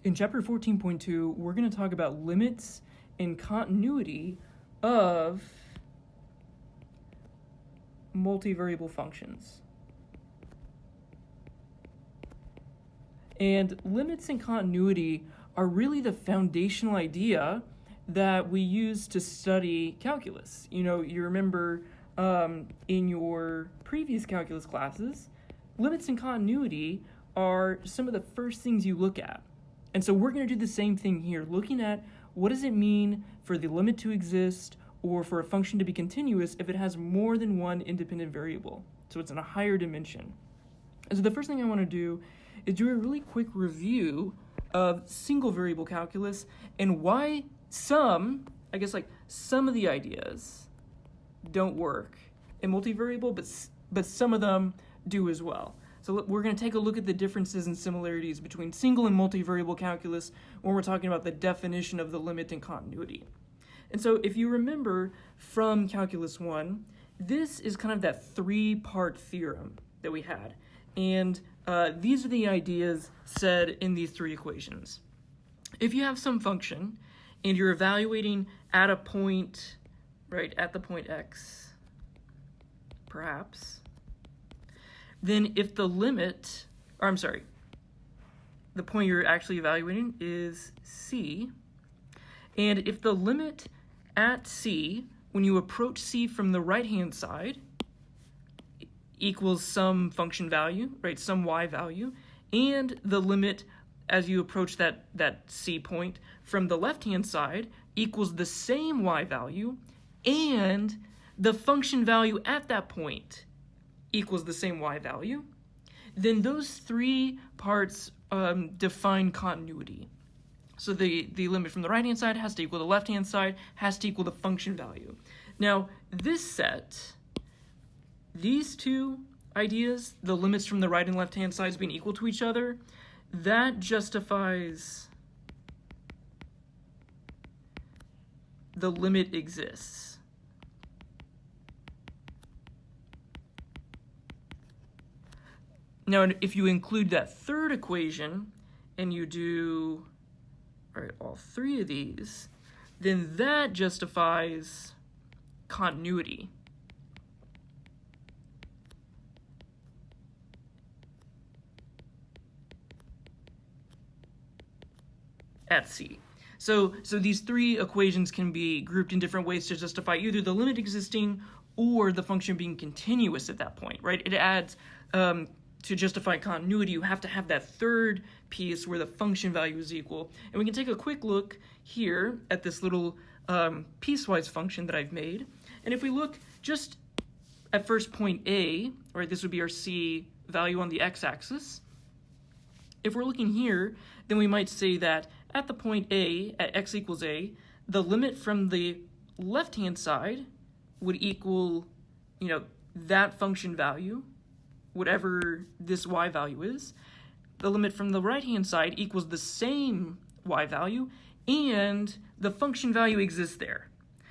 In chapter 14.2, we're going to talk about limits and continuity of multivariable functions. And limits and continuity are really the foundational idea that we use to study calculus. You remember in your previous calculus classes, limits and continuity are some of the first things you look at. And so we're going to do the same thing here, looking at what does it mean for the limit to exist or for a function to be continuous if it has more than one independent variable. So it's in a higher dimension. And so the first thing I want to do is do a really quick review of single variable calculus and why some of the ideas don't work in multivariable, but some of them do as well. So we're going to take a look at the differences and similarities between single and multivariable calculus when we're talking about the definition of the limit and continuity. And so if you remember from Calculus 1, this is kind of that three-part theorem that we had. And these are the ideas said in these three equations. If you have some function and you're evaluating at a point, right, at the point x, perhaps, then if the limit, the point you're actually evaluating is c, and if the limit at c, when you approach c from the right-hand side, equals some function value, right, some y value, and the limit as you approach that c point from the left-hand side equals the same y value, and the function value at that point equals the same y value, then those three parts define continuity. So the limit from the right-hand side has to equal the left-hand side, has to equal the function value. Now, this set, these two ideas, the limits from the right and left-hand sides being equal to each other, that justifies the limit exists. Now, if you include that third equation and you do all three of these, then that justifies continuity. At c. So these three equations can be grouped in different ways to justify either the limit existing or the function being continuous at that point, right? It adds, to justify continuity, you have to have that third piece where the function value is equal. And we can take a quick look here at this little piecewise function that I've made. And if we look just at first point A, right, this would be our c value on the x-axis. If we're looking here, then we might say that at the point A, at x equals a, the limit from the left-hand side would equal, that function value, whatever this y value is. The limit from the right-hand side equals the same y value, and the function value exists there.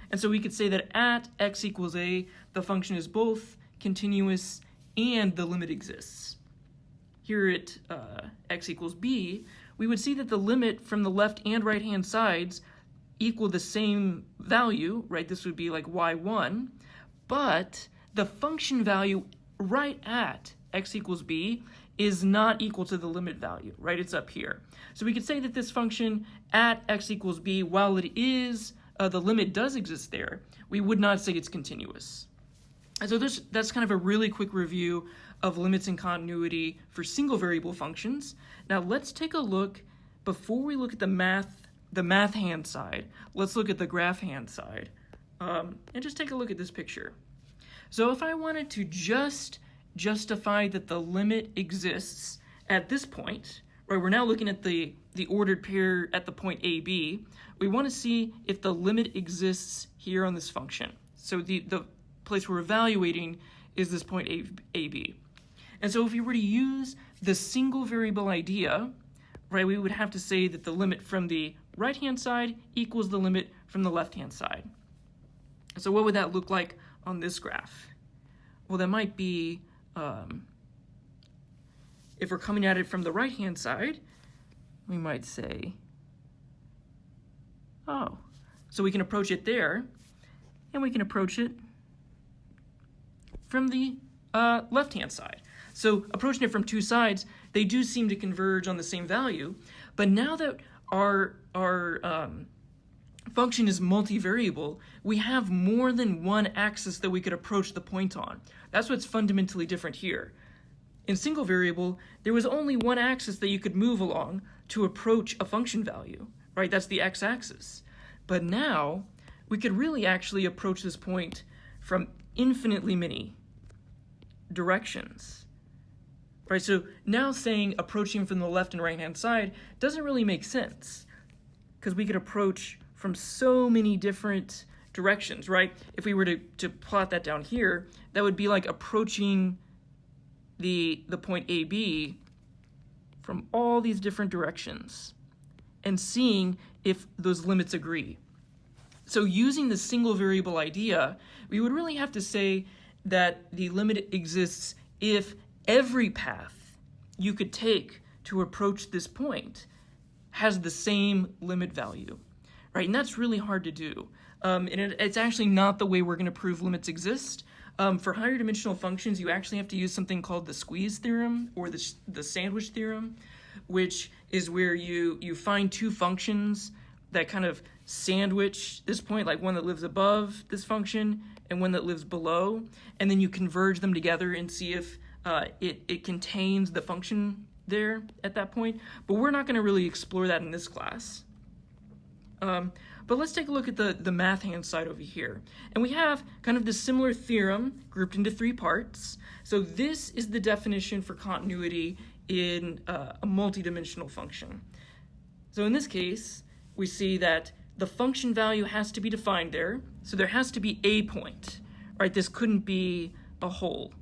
And so we could say that at x equals a, the function is both continuous and the limit exists. Here at x equals b, we would see that the limit from the left and right-hand sides equal the same value, right? This would be like y1, but the function value right at x equals b is not equal to the limit value, right? It's up here. So we could say that this function at x equals b, while it is, the limit does exist there, we would not say it's continuous. And so that's kind of a really quick review of limits and continuity for single variable functions. Now let's take a look, before we look at the math hand side, let's look at the graph hand side, and just take a look at this picture. So if I wanted to just justify that the limit exists at this point, right, we're now looking at the ordered pair at the point AB, we want to see if the limit exists here on this function. So the place we're evaluating is this point AB. And so if we were to use the single variable idea, right, we would have to say that the limit from the right-hand side equals the limit from the left-hand side. So what would that look like on this graph? Well, that might be, if we're coming at it from the right-hand side, we might say, oh, so we can approach it there, and we can approach it from the left-hand side. So approaching it from two sides, they do seem to converge on the same value, but now that our function is multivariable, we have more than one axis that we could approach the point on. That's what's fundamentally different here. In single variable, there was only one axis that you could move along to approach a function value, right? That's the x-axis. But now, we could really actually approach this point from infinitely many directions, right? So now saying approaching from the left and right-hand side doesn't really make sense, because we could approach from so many different directions, right? If we were to plot that down here, that would be like approaching the point AB from all these different directions and seeing if those limits agree. So using the single variable idea, we would really have to say that the limit exists if every path you could take to approach this point has the same limit value, right? And that's really hard to do. And it's actually not the way we're going to prove limits exist. For higher dimensional functions, you actually have to use something called the squeeze theorem or the sandwich theorem, which is where you find two functions that kind of sandwich this point, like one that lives above this function and one that lives below, and then you converge them together and see if it contains the function there at that point. But we're not going to really explore that in this class. But let's take a look at the math hand side over here. And we have kind of this similar theorem grouped into three parts. So this is the definition for continuity in a multidimensional function. So in this case, we see that the function value has to be defined there. So there has to be a point, right? This couldn't be a hole,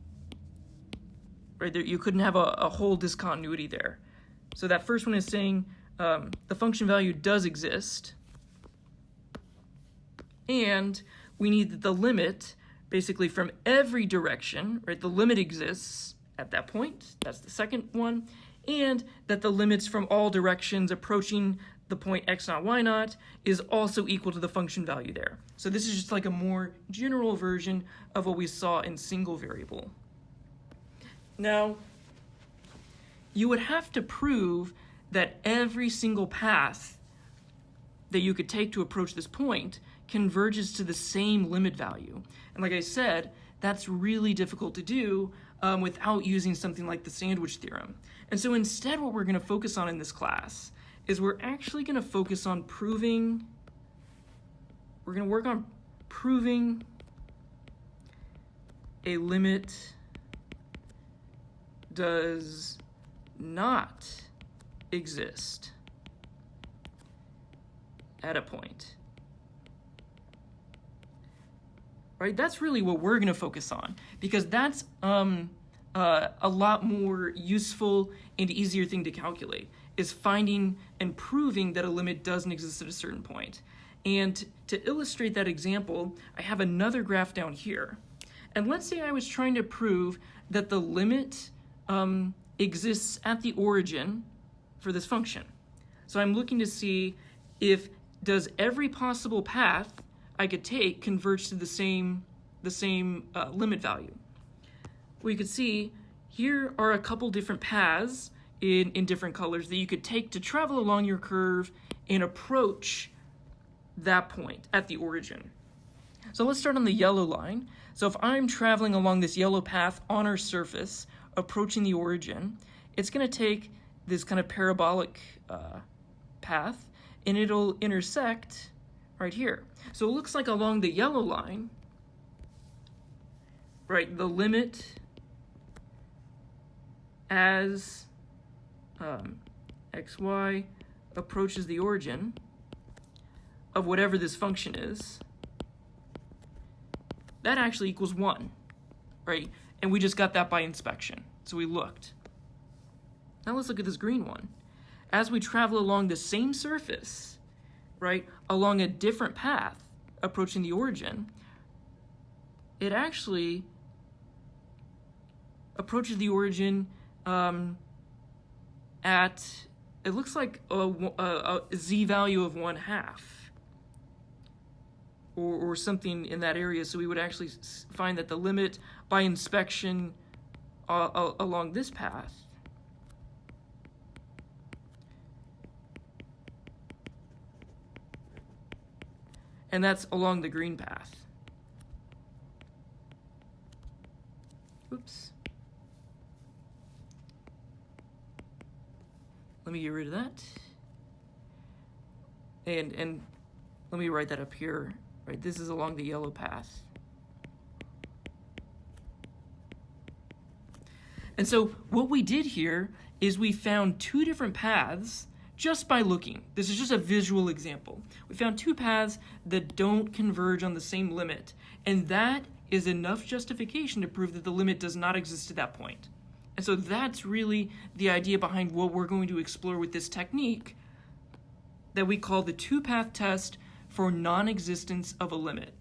right? You couldn't have a whole discontinuity there. So that first one is saying the function value does exist. And we need the limit basically from every direction, right? The limit exists at that point. That's the second one. And that the limits from all directions approaching the point x0, y0 is also equal to the function value there. So this is just like a more general version of what we saw in single variable. Now, you would have to prove that every single path that you could take to approach this point converges to the same limit value. And like I said, that's really difficult to do without using something like the sandwich theorem. And so instead, what we're going to focus on in this class is we're actually going to focus on proving, we're going to work on proving a limit does not exist at a point. Right? That's really what we're going to focus on, because that's a lot more useful and easier thing to calculate, is finding and proving that a limit doesn't exist at a certain point. And to illustrate that example, I have another graph down here. And let's say I was trying to prove that the limit exists at the origin for this function. So I'm looking to see if does every possible path I could take converge to the same limit value. We could see here are a couple different paths in different colors that you could take to travel along your curve and approach that point at the origin. So let's start on the yellow line. So if I'm traveling along this yellow path on our surface, approaching the origin, it's going to take this kind of parabolic path, and it'll intersect right here. So it looks like along the yellow line, right, the limit as xy approaches the origin of whatever this function is, that actually equals 1, right? And we just got that by inspection, so we looked. Now let's look at this green one. As we travel along the same surface, right, along a different path approaching the origin, it actually approaches the origin at it looks like a z value of 1/2. Or something in that area, so we would actually find that the limit by inspection along this path and that's along the green path. Oops. Let me get rid of that. And let me write that up here. Right, this is along the yellow path. And so what we did here is we found two different paths just by looking. This is just a visual example. We found two paths that don't converge on the same limit, and that is enough justification to prove that the limit does not exist at that point. And so that's really the idea behind what we're going to explore with this technique that we call the two-path test for non-existence of a limit.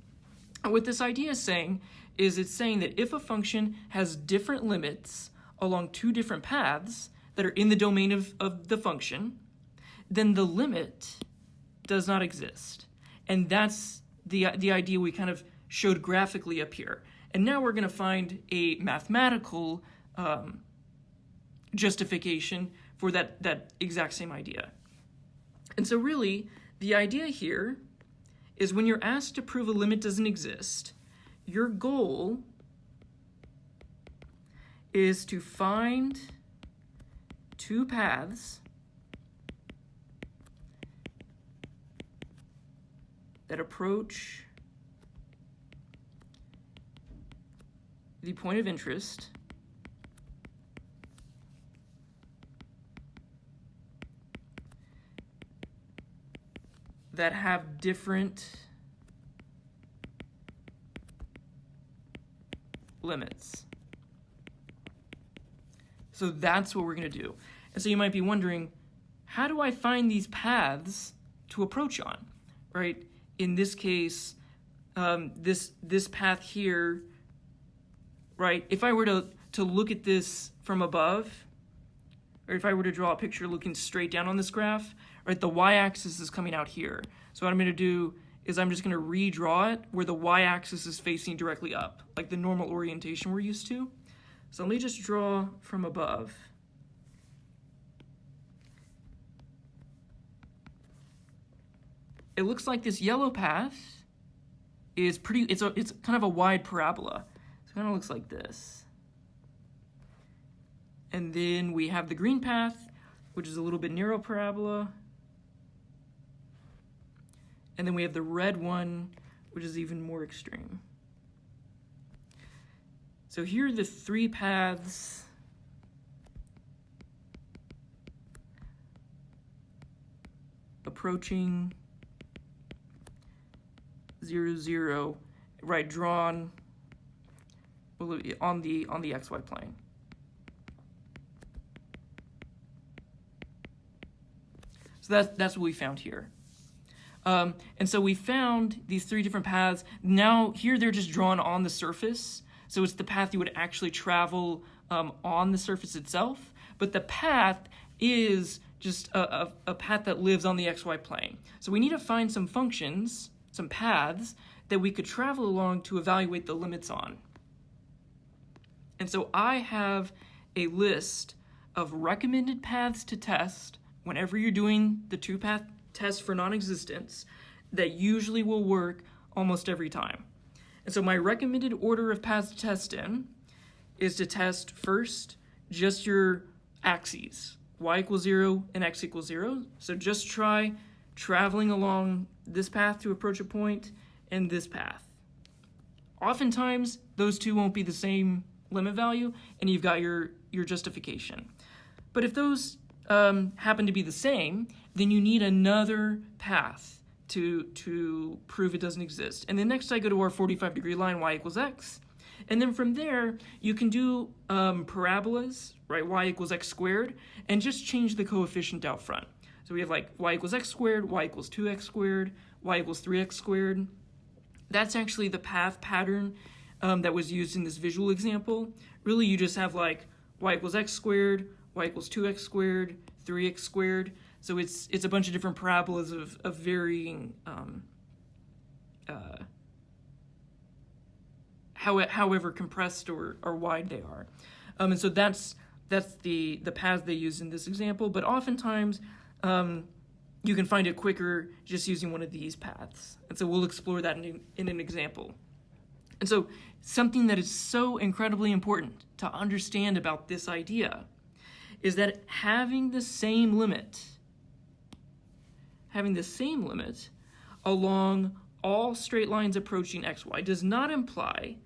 And what this idea is saying is it's saying that if a function has different limits along two different paths that are in the domain of the function, then the limit does not exist. And that's the idea we kind of showed graphically up here. And now we're going to find a mathematical justification for that exact same idea. And so really, the idea here is when you're asked to prove a limit doesn't exist, your goal is to find two paths that approach the point of interest that have different limits. So that's what we're going to do. And so you might be wondering, how do I find these paths to approach on, right? In this case, this path here, right? If I were to look at this from above, or if I were to draw a picture looking straight down on this graph, right, the y-axis is coming out here. So what I'm going to do is I'm just going to redraw it where the y-axis is facing directly up, like the normal orientation we're used to. So let me just draw from above. It looks like this yellow path is it's kind of a wide parabola. So it kind of looks like this. And then we have the green path, which is a little bit narrow parabola. And then we have the red one, which is even more extreme. So here are the three paths approaching 0, 0, right, drawn on the xy plane. So that's what we found here. And so we found these three different paths. Now here they're just drawn on the surface. So it's the path you would actually travel on the surface itself. But the path is just a path that lives on the xy plane. So we need to find some functions, some paths, that we could travel along to evaluate the limits on. And so I have a list of recommended paths to test whenever you're doing the two-path test for non-existence that usually will work almost every time. And so my recommended order of paths to test in is to test first just your axes, y equals 0 and x equals 0. So just try traveling along this path to approach a point and this path. Oftentimes, those two won't be the same limit value, and you've got your justification. But if those happen to be the same, then you need another path to prove it doesn't exist. And then next I go to our 45-degree line, y equals x. And then from there, you can do parabolas, right, y equals x squared, and just change the coefficient out front. So we have like y equals x squared, y equals 2x squared, y equals 3x squared. That's actually the path pattern that was used in this visual example. Really, you just have like y equals x squared, y equals 2x squared, 3x squared. So it's a bunch of different parabolas of varying however compressed or wide they are. And so that's the paths they use in this example, but oftentimes you can find it quicker just using one of these paths. And so we'll explore that in an example. And so something that is so incredibly important to understand about this idea is that having the same limit along all straight lines approaching xy does not imply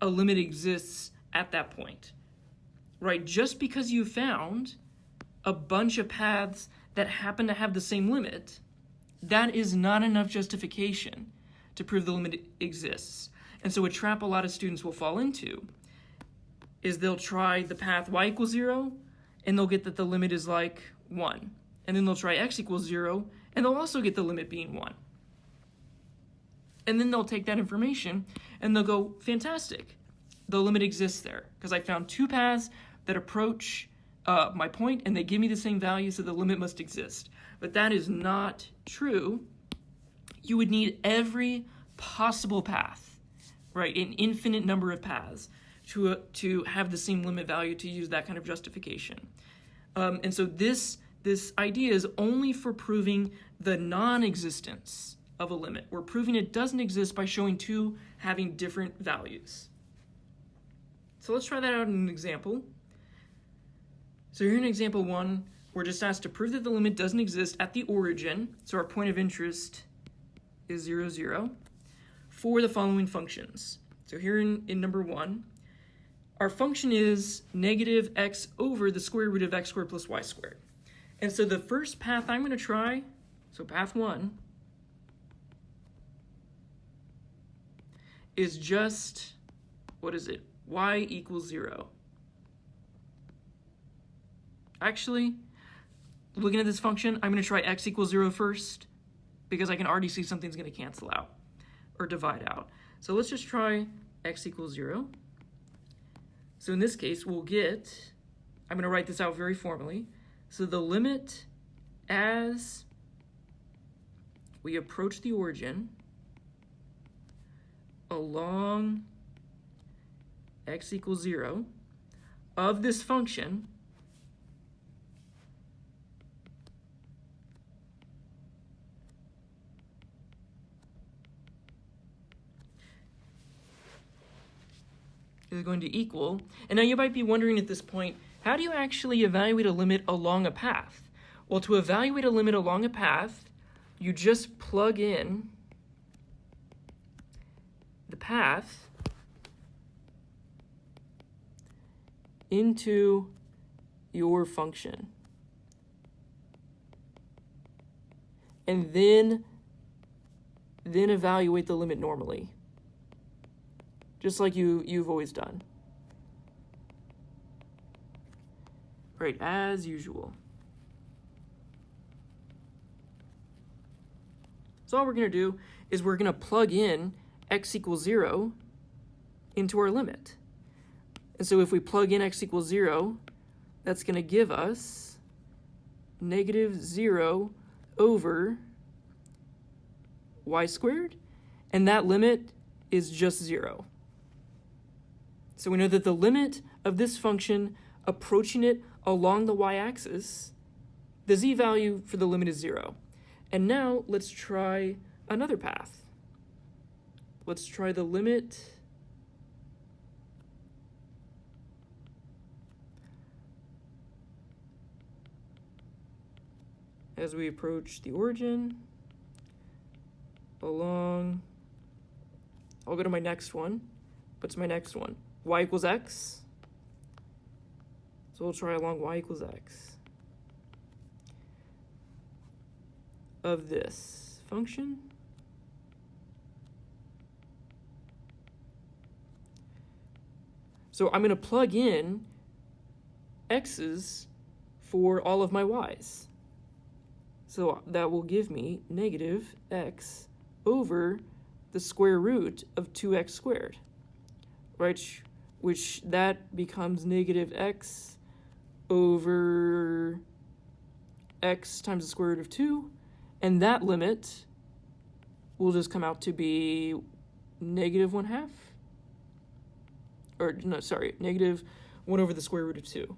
a limit exists at that point, right? Just because you found a bunch of paths that happen to have the same limit, that is not enough justification to prove the limit exists. And so a trap a lot of students will fall into is they'll try the path y equals 0, and they'll get that the limit is like 1. And then they'll try x equals 0, and they'll also get the limit being 1. And then they'll take that information, and they'll go, fantastic, the limit exists there, because I found two paths that approach my point, and they give me the same value, so the limit must exist. But that is not true. You would need every possible path, right, an infinite number of paths, to have the same limit value to use that kind of justification. And so this idea is only for proving the non-existence of a limit. We're proving it doesn't exist by showing two having different values. So let's try that out in an example. So here in example 1, we're just asked to prove that the limit doesn't exist at the origin, so our point of interest is 0, 0, for the following functions. So here in number 1, our function is negative x over the square root of x squared plus y squared. And so the first path I'm going to try, so path 1, is just, what is it? Y equals 0. Actually, looking at this function, I'm going to try x equals 0 first, because I can already see something's going to cancel out or divide out. So let's just try x equals 0. So in this case, we'll get, I'm going to write this out very formally. So the limit as we approach the origin along x equals 0 of this function is going to equal, and now you might be wondering at this point, how do you actually evaluate a limit along a path? Well, to evaluate a limit along a path, you just plug in the path into your function. And then evaluate the limit normally, just like you've always done. Right, as usual. So all we're going to do is we're going to plug in x equals 0 into our limit. And so if we plug in x equals 0, that's going to give us negative 0 over y squared, and that limit is just 0. So we know that the limit of this function approaching it along the y-axis, the z-value for the limit is 0. And now let's try another path. Let's try the limit as we approach the origin along, I'll go to my next one. What's my next one? Y equals x. So we'll try along y equals x of this function. So I'm going to plug in x's for all of my y's. So that will give me negative x over the square root of 2x squared, right? Which that becomes negative x over x times the square root of 2, and that limit will just come out to be negative 1/2. Or, no, sorry, negative 1 over the square root of 2.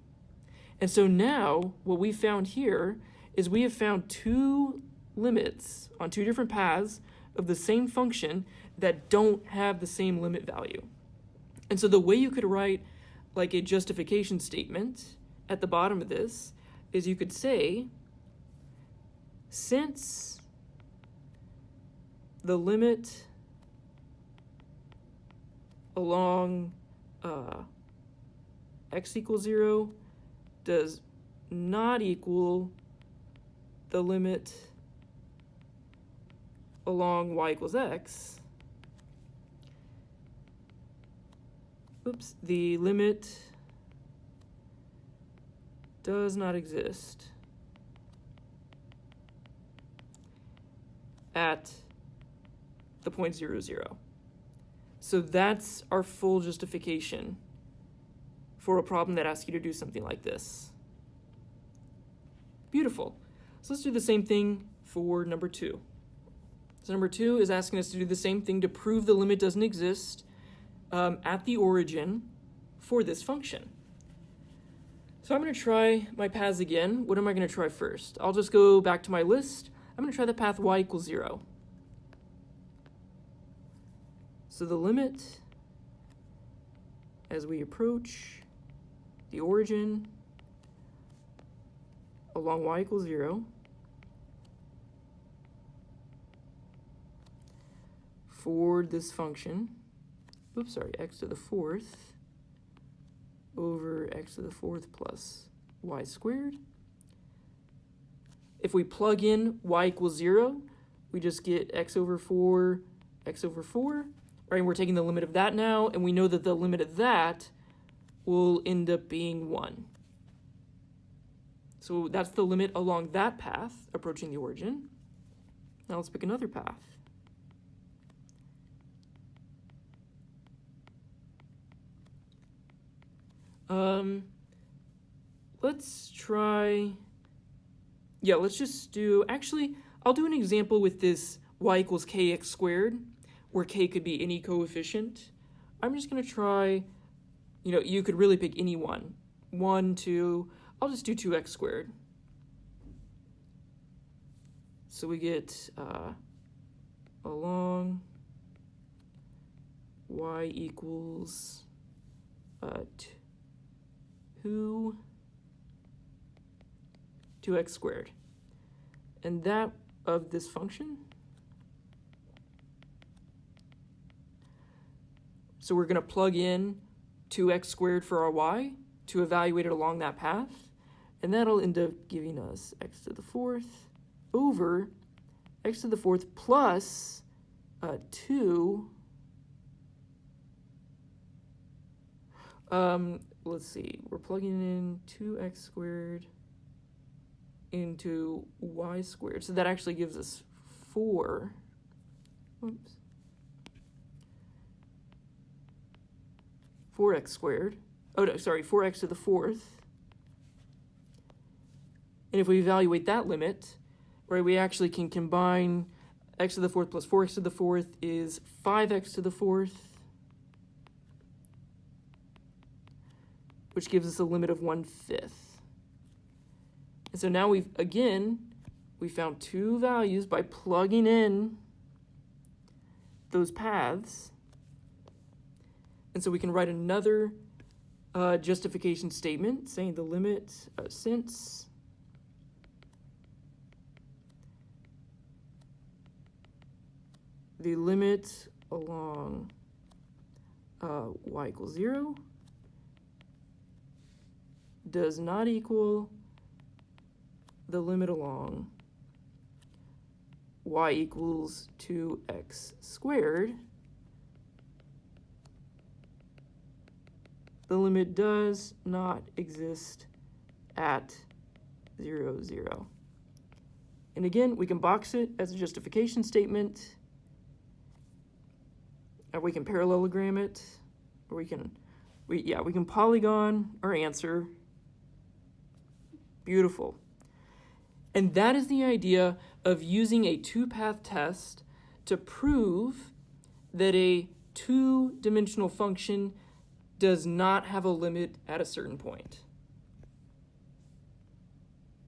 And so now, what we found here is we have found two limits on two different paths of the same function that don't have the same limit value. And so the way you could write like a justification statement at the bottom of this is you could say, since the limit along x equals 0 does not equal the limit along y equals x, the limit does not exist at the point 0, 0. So that's our full justification for a problem that asks you to do something like this. Beautiful. So let's do the same thing for number 2. So number 2 is asking us to do the same thing to prove the limit doesn't exist at the origin for this function. So I'm going to try my paths again. What am I going to try first? I'll just go back to my list. I'm going to try the path y equals 0. So the limit as we approach the origin along y equals 0 for this function, x to the 4th over x to the 4th plus y squared. If we plug in y equals 0, we just get x over 4, right? And we're taking the limit of that now, and we know that the limit of that will end up being 1. So that's the limit along that path, approaching the origin. Now let's pick another path. Let's try, let's just do, actually, I'll do an example with this y equals kx squared, where k could be any coefficient. I'm just going to try, you could really pick any one. 1, 2, I'll just do 2x squared. So we get along y equals 2x squared. And that of this function, so we're going to plug in 2x squared for our y to evaluate it along that path, and that'll end up giving us x to the 4th over x to the 4th plus 2. Let's see, we're plugging in 2x squared into y squared. So that actually gives us 4. 4x squared. Oh, no, sorry, 4x to the 4th. And if we evaluate that limit, right, we actually can combine x to the 4th plus 4x to the 4th is 5x to the 4th, which gives us a limit of 1/5. And so now we found two values by plugging in those paths. And so we can write another justification statement saying the limit, since the limit along y equals 0 does not equal the limit along y equals 2x squared, the limit does not exist at 0, 0. And again, we can box it as a justification statement, or we can parallelogram it, or we can polygon our answer. Beautiful. And that is the idea of using a two-path test to prove that a two-dimensional function does not have a limit at a certain point.